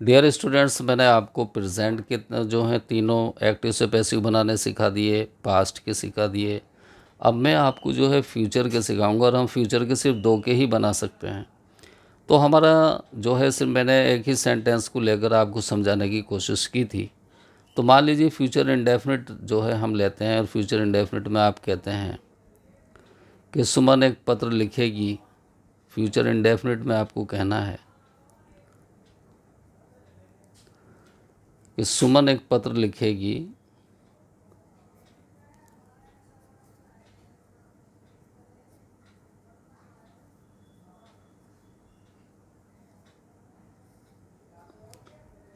Dear students, मैंने आपको present के जो हैं तीनों एक्टिव से पैसिव बनाने सिखा दिए, पास्ट के सिखा दिए। अब मैं आपको जो है फ्यूचर के सिखाऊंगा, और हम फ्यूचर के सिर्फ दो के ही बना सकते हैं। तो हमारा जो है सिर्फ मैंने एक ही सेंटेंस को लेकर आपको समझाने की कोशिश की थी। तो मान लीजिए फ्यूचर इंडेफिनिट जो है हम लेते हैं, और फ्यूचर इंडेफिनिट में आप कहते हैं कि सुमन एक पत्र लिखेगी। फ्यूचर इंडेफिनिट में आपको कहना है कि सुमन एक पत्र लिखेगी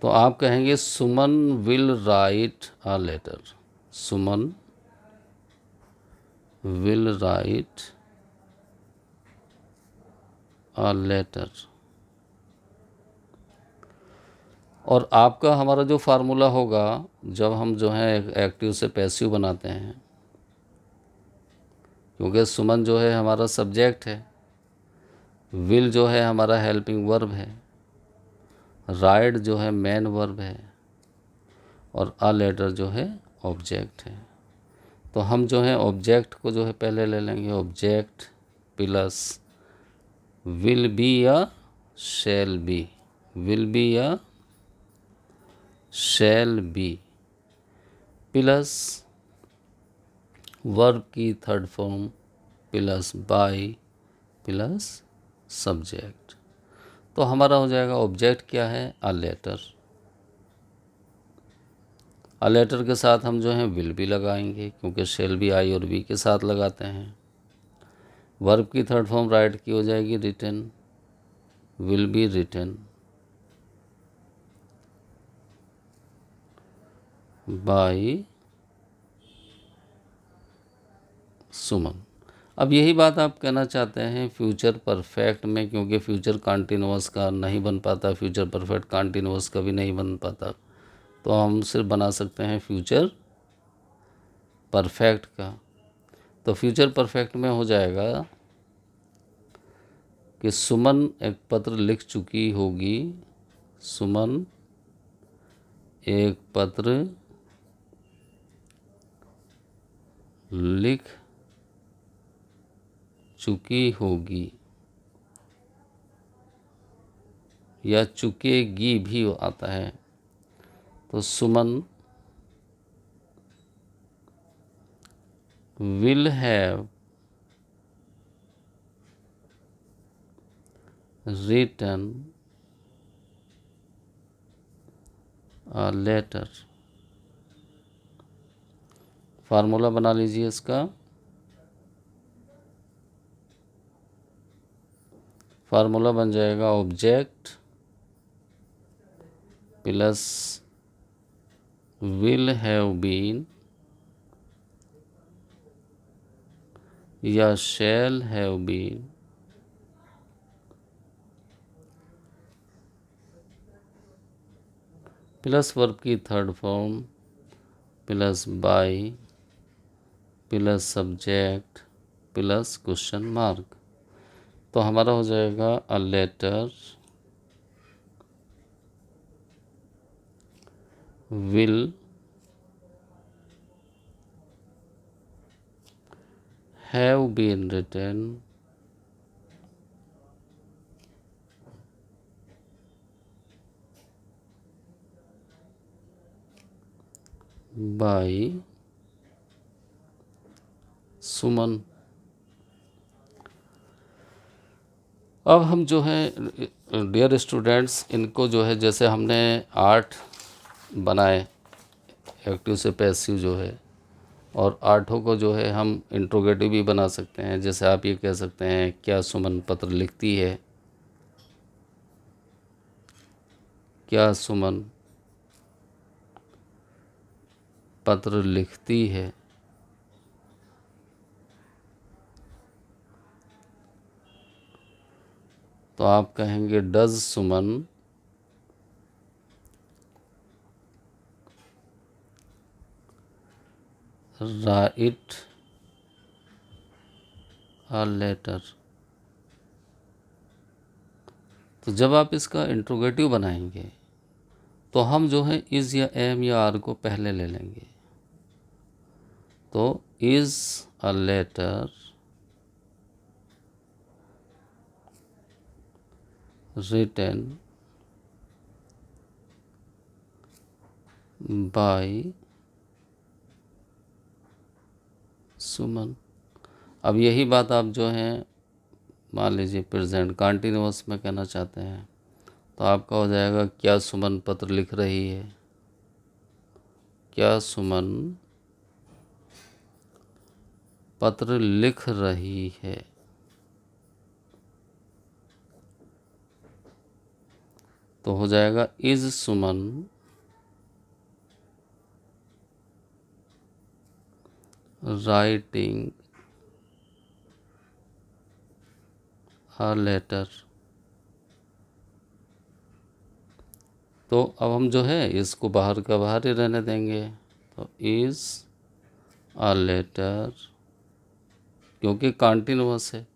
तो आप कहेंगे Suman will write a letter. Suman will write a letter. और आपका हमारा जो फार्मूला होगा, जब हम जो है एक्टिव से पैसिव बनाते हैं, क्योंकि सुमन जो है हमारा सब्जेक्ट है, विल जो है हमारा हेल्पिंग वर्ब है, राइट जो है मेन वर्ब है, और अ लेटर जो है ऑब्जेक्ट है। तो हम जो है ऑब्जेक्ट को जो है पहले ले लेंगे। ऑब्जेक्ट प्लस विल बी या शैल बी, विल बी या शैल बी, प्लस वर्ब की third form plus by plus subject. तो हमारा हो जाएगा ऑब्जेक्ट क्या है, अ लेटर। अ लेटर के साथ हम जो है विल भी लगाएंगे, क्योंकि शेल भी आई और बी के साथ लगाते हैं। वर्ब की थर्ड फॉर्म राइट की हो जाएगी written, will be written by Suman. अब यही बात आप कहना चाहते हैं फ्यूचर परफेक्ट में, क्योंकि फ्यूचर कॉन्टिन्यूअस का नहीं बन पाता, फ्यूचर परफेक्ट कॉन्टिन्यूअस का भी नहीं बन पाता। तो हम सिर्फ बना सकते हैं फ्यूचर परफेक्ट का। तो फ्यूचर परफेक्ट में हो जाएगा कि सुमन एक पत्र लिख चुकी होगी। सुमन एक पत्र लिख चुकी होगी, या चुकेगी भी आता है। तो Suman will have written a letter. Formula बना लीजिए इसका। फार्मूला बन जाएगा object plus will have been या shall have been plus verb की third form plus by plus subject plus question mark. तो हमारा हो जाएगा a letter will have been written by Suman. अब हम जो है डियर स्टूडेंट्स, इनको जो है जैसे हमने 8 बनाए एक्टिव से पैसिव जो है, और 8 को जो है हम इंट्रोगेटिव भी बना सकते हैं। जैसे आप ये कह सकते हैं क्या सुमन पत्र लिखती है, क्या सुमन पत्र लिखती है। तो आप कहेंगे does Suman write a letter. तो जब आप इसका इंट्रोगेटिव बनाएंगे तो हम जो है इज़ या एम या आर को पहले ले लेंगे। तो is a letter written by Suman. अब यही बात आप जो है मान लीजिए प्रेजेंट कंटिन्यूअस में कहना चाहते हैं, तो आपका हो जाएगा क्या सुमन पत्र लिख रही है, क्या सुमन पत्र लिख रही है। तो हो जाएगा is Suman writing a letter. तो अब हम जो है इसको बाहर का बाहर ही रहने देंगे। तो इज़ अ लेटर, क्योंकि कंटिन्यूअस है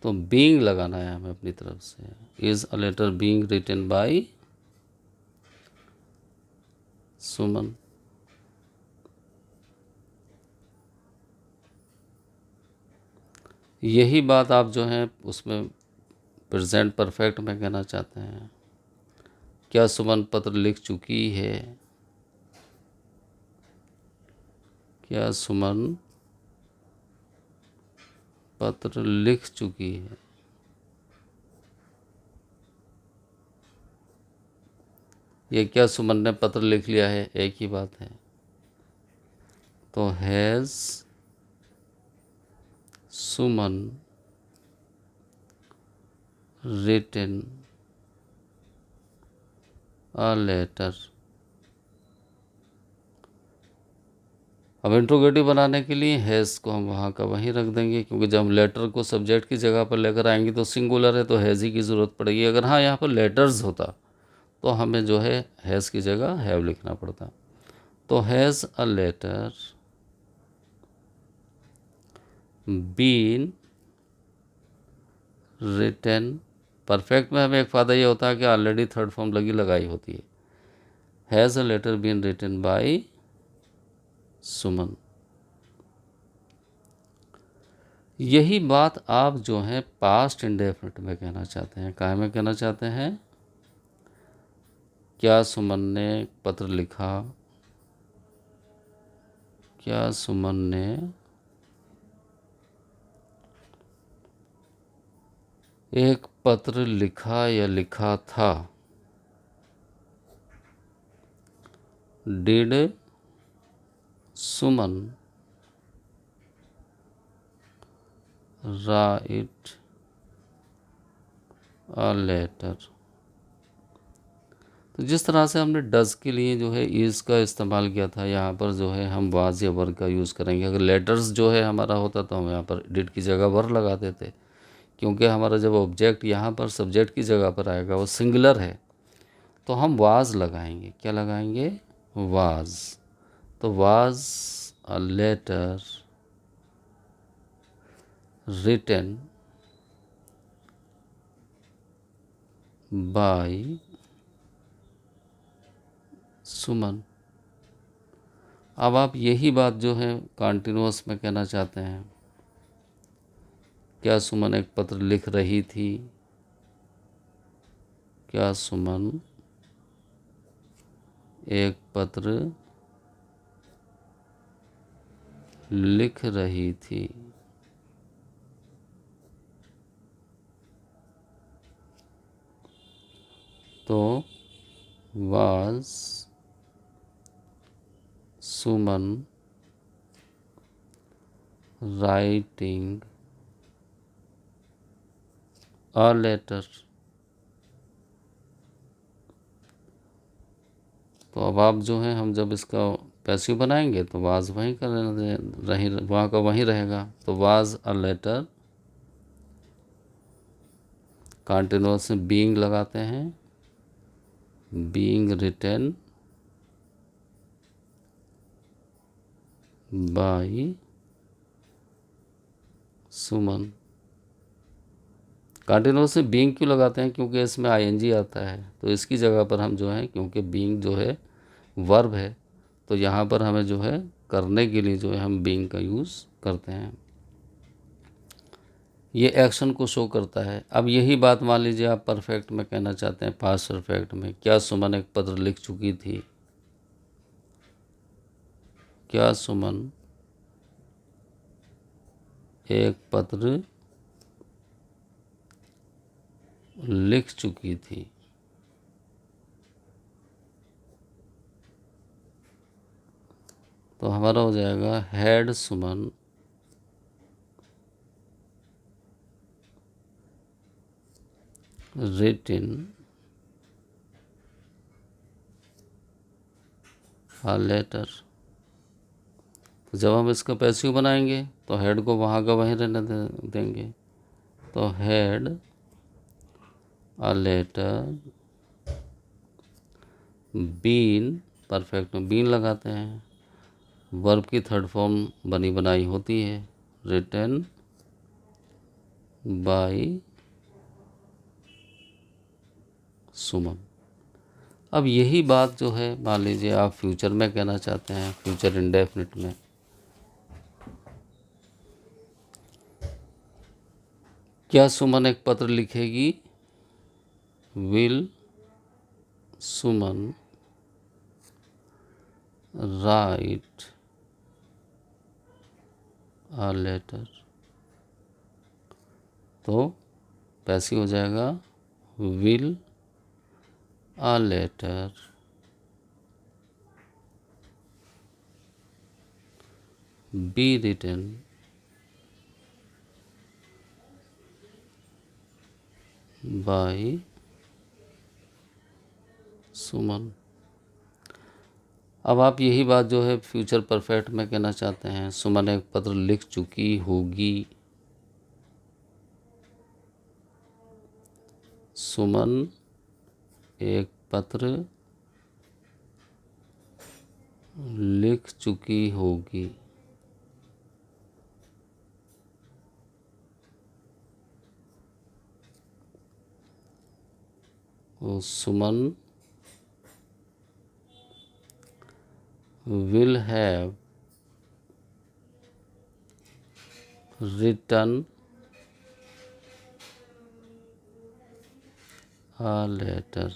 तो बीइंग लगाना है हमें अपनी तरफ से। Is a letter being written by Suman. यही बात आप जो है उसमें प्रेजेंट परफेक्ट में कहना चाहते हैं, क्या सुमन पत्र लिख चुकी है, क्या सुमन पत्र लिख चुकी है। ये क्या सुमन ने पत्र लिख लिया है, एक ही बात है। तो has Suman written a letter. अब इंट्रोगेटिव बनाने के लिए हैज़ को हम वहाँ का वहीं रख देंगे, क्योंकि जब हम लेटर को सब्जेक्ट की जगह पर लेकर आएंगे तो सिंगुलर है तो हैज़ ही की ज़रूरत पड़ेगी। अगर हाँ यहाँ पर लेटर्स होता तो हमें जो है हैज़ की जगह हैव लिखना पड़ता। तो has a letter been written. Perfect में हमें एक फ़ायदा ये होता है कि ऑलरेडी थर्ड फॉर्म लगाई होती है। Has a letter been written by Suman. यही बात आप जो है पास्ट इंडेफिनिट में कहना चाहते हैं। क्या में कहना चाहते हैं, क्या सुमन ने पत्र लिखा, क्या सुमन ने एक पत्र लिखा या लिखा था। Did Suman write a letter. तो जिस तरह से हमने डज के लिए जो है इज़ का इस्तेमाल किया था, यहाँ पर जो है हम वाज या वर का यूज़ करेंगे। अगर लेटर्स जो है हमारा होता तो हम यहाँ पर डिड की जगह वर लगा देते, क्योंकि हमारा जब ऑब्जेक्ट यहाँ पर सब्जेक्ट की जगह पर आएगा वो सिंगुलर है तो हम वाज लगाएंगे। क्या लगाएंगे, वाज। तो was a letter written by Suman. अब आप यही बात जो है कंटिन्यूअस में कहना चाहते हैं, क्या सुमन एक पत्र लिख रही थी, क्या सुमन एक पत्र लिख रही थी। तो was Suman writing a letter. तो अब आप जो है हम जब इसका पैसिव बनाएंगे तो वाज वहीं का रही, वहाँ का वहीं रहेगा। तो वाज अ लेटर, कंटिन्यूअस में बीइंग लगाते हैं, being written by Suman. Continuous में बीइंग क्यों लगाते हैं, क्योंकि इसमें आईएनजी आता है, तो इसकी जगह पर हम जो है, क्योंकि बीइंग जो है वर्ब है, तो यहाँ पर हमें जो है करने के लिए जो है हम बीइंग का यूज़ करते हैं। ये एक्शन को शो करता है। अब यही बात मान लीजिए आप परफेक्ट में कहना चाहते हैं, पास्ट परफेक्ट में, क्या सुमन एक पत्र लिख चुकी थी, क्या सुमन एक पत्र लिख चुकी थी। तो हमारा हो जाएगा had Suman written a letter। तो जब हम इसका पैसिव बनाएंगे तो हेड को वहाँ का वहीं रहने देंगे, तो had a letter been, perfect में बीन लगाते हैं, वर्ब की थर्ड फॉर्म बनी बनाई होती है, रिटन बाय सुमन। अब यही बात जो है मान लीजिए आप फ्यूचर में कहना चाहते हैं, फ्यूचर इंडेफिनिट में, क्या सुमन एक पत्र लिखेगी, will Suman write a letter. तो पैसिव हो जाएगा will a letter be written by Suman. अब आप यही बात जो है फ्यूचर परफेक्ट में कहना चाहते हैं, सुमन एक पत्र लिख चुकी होगी, सुमन एक पत्र लिख चुकी होगी। तो Suman will have written a letter।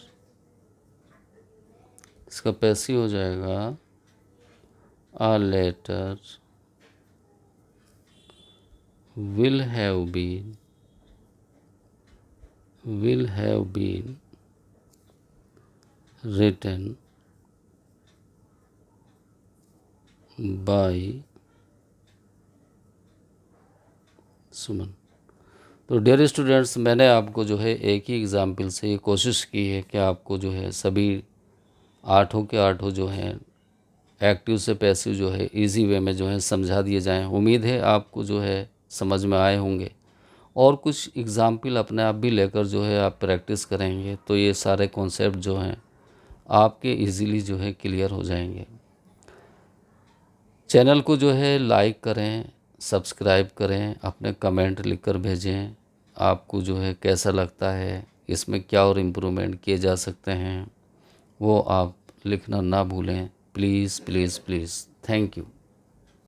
इसका पैसिव हो जाएगा a letter will have been written by Suman. तो डियर स्टूडेंट्स, मैंने आपको जो है एक ही एग्ज़ाम्पल से ये कोशिश की है कि आपको जो है सभी 8 के 8 जो हैं एक्टिव से पैसिव जो है इजी वे में जो है समझा दिए जाएं। उम्मीद है आपको जो है समझ में आए होंगे, और कुछ एग्ज़ाम्पल अपने आप भी लेकर जो है आप प्रैक्टिस करेंगे तो ये सारे कॉन्सेप्ट जो हैं आपके इजीली जो है क्लियर हो जाएंगे। चैनल को जो है लाइक करें, सब्सक्राइब करें, अपने कमेंट लिखकर भेजें, आपको जो है कैसा लगता है, इसमें क्या और इम्प्रूवमेंट किए जा सकते हैं वो आप लिखना ना भूलें, please please please. Thank you.